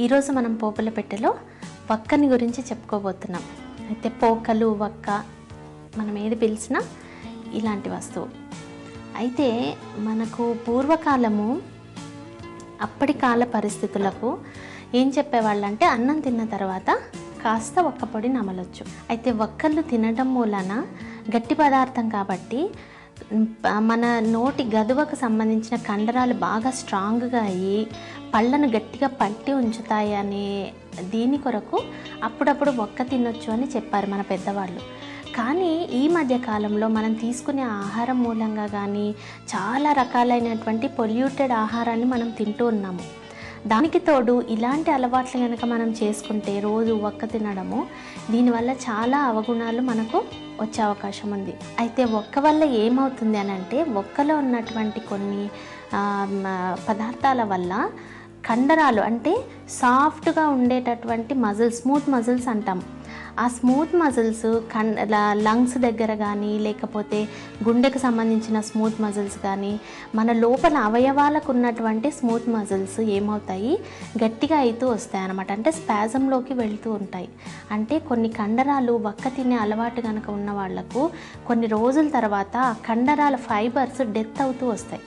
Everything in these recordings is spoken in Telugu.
ఈరోజు మనం పోపుల పెట్టెలో వక్కని గురించి చెప్పుకోబోతున్నాం. అయితే పోకలు వక్క మనం ఏది పిలిచినా ఇలాంటి వస్తువు. అయితే మనకు పూర్వకాలము అప్పటి కాల పరిస్థితులకు ఏం చెప్పేవాళ్ళంటే అన్నం తిన్న తర్వాత కాస్త వక్క పొడి నమలొచ్చు. అయితే వక్కలు తినడం మూలన గట్టి పదార్థం కాబట్టి మన నోటి గదువకు సంబంధించిన కండరాలు బాగా స్ట్రాంగ్గా అయ్యి పళ్ళను గట్టిగా పట్టి ఉంచుతాయి అనే దీని కొరకు అప్పుడప్పుడు వక్క తినొచ్చు అని చెప్పారు మన పెద్దవాళ్ళు. కానీ ఈ మధ్య కాలంలో మనం తీసుకునే ఆహారం మూలంగా కానీ చాలా రకాలైనటువంటి పొల్యూటెడ్ ఆహారాన్ని మనం తింటూ ఉన్నాము. దానికి తోడు ఇలాంటి అలవాట్లు కనుక మనం చేసుకుంటే రోజు వక్క తినడము దీనివల్ల చాలా అవగుణాలు మనకు వచ్చే అవకాశం ఉంది. అయితే వక్క వల్ల ఏమవుతుంది అని అంటే వక్కలో ఉన్నటువంటి కొన్ని పదార్థాల వల్ల కండరాలు అంటే సాఫ్ట్గా ఉండేటటువంటి మజిల్స్, స్మూత్ మజిల్స్ అంటాం. ఆ స్మూత్ మజిల్స్ లంగ్స్ దగ్గర కానీ లేకపోతే గుండెకు సంబంధించిన స్మూత్ మజిల్స్ కానీ మన లోపల అవయవాలకు ఉన్నటువంటి స్మూత్ మజిల్స్ ఏమవుతాయి, గట్టిగా అవుతూ వస్తాయి అన్నమాట. అంటే స్పాజంలోకి వెళ్తూ ఉంటాయి. అంటే కొన్ని కండరాలు వక్క తినే అలవాటు కనుక ఉన్న వాళ్లకు కొన్ని రోజుల తర్వాత ఆ కండరాల ఫైబర్స్ డెత్ అవుతూ వస్తాయి.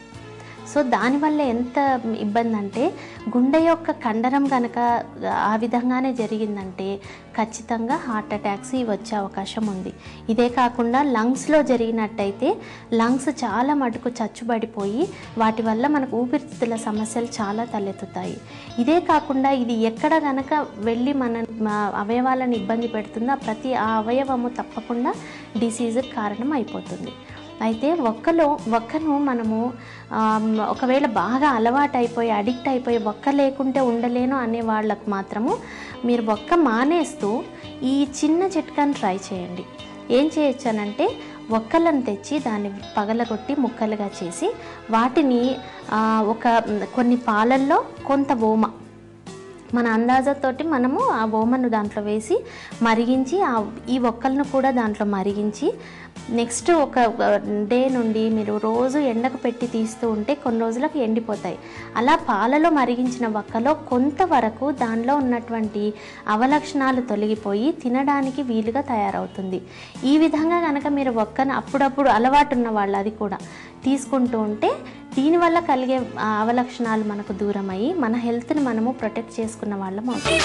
సో దానివల్ల ఎంత ఇబ్బంది అంటే గుండె యొక్క కండరం కనుక ఆ విధంగానే జరిగిందంటే ఖచ్చితంగా హార్ట్ అటాక్స్ వచ్చే అవకాశం ఉంది. ఇదే కాకుండా లంగ్స్లో జరిగినట్టయితే లంగ్స్ చాలా మటుకు చచ్చుబడిపోయి వాటి వల్ల మనకు ఊపిరితిత్తుల సమస్యలు చాలా తలెత్తుతాయి. ఇదే కాకుండా ఇది ఎక్కడ కనుక వెళ్ళి మన అవయవాలను ఇబ్బంది పెడుతుందో ప్రతి ఆ అవయవము తప్పకుండా డిసీజ్కి కారణం అయిపోతుంది. అయితే వక్కను మనము ఒకవేళ బాగా అలవాటు అయిపోయి అడిక్ట్ అయిపోయి వక్క లేకుంటే ఉండలేను అనే వాళ్ళకు మాత్రము మీరు వక్క మానేస్తూ ఈ చిన్న చిట్కాను ట్రై చేయండి. ఏం చేయొచ్చనంటే వక్కలను తెచ్చి దాన్ని పగలగొట్టి ముక్కలుగా చేసి వాటిని కొన్ని పాలల్లో కొంత ఓమ మన అందాజతోటి మనము ఆ ఓమను దాంట్లో వేసి మరిగించి ఈ వక్కలను కూడా దాంట్లో మరిగించి నెక్స్ట్ ఒక డే నుండి మీరు రోజు ఎండకు పెట్టి తీస్తూ ఉంటే కొన్ని రోజులకు ఎండిపోతాయి. అలా పాలలో మరిగించిన వక్కలో కొంతవరకు దానిలో ఉన్నటువంటి అవలక్షణాలు తొలగిపోయి తినడానికి వీలుగా తయారవుతుంది. ఈ విధంగా కనుక మీరు వక్కను అప్పుడప్పుడు అలవాటు ఉన్న వాళ్ళు అది కూడా తీసుకుంటూ ఉంటే దీనివల్ల కలిగే అవలక్షణాలు మనకు దూరమయ్యి మన హెల్త్ని మనము ప్రొటెక్ట్ చేసుకున్న వాళ్ళం అవుతాం.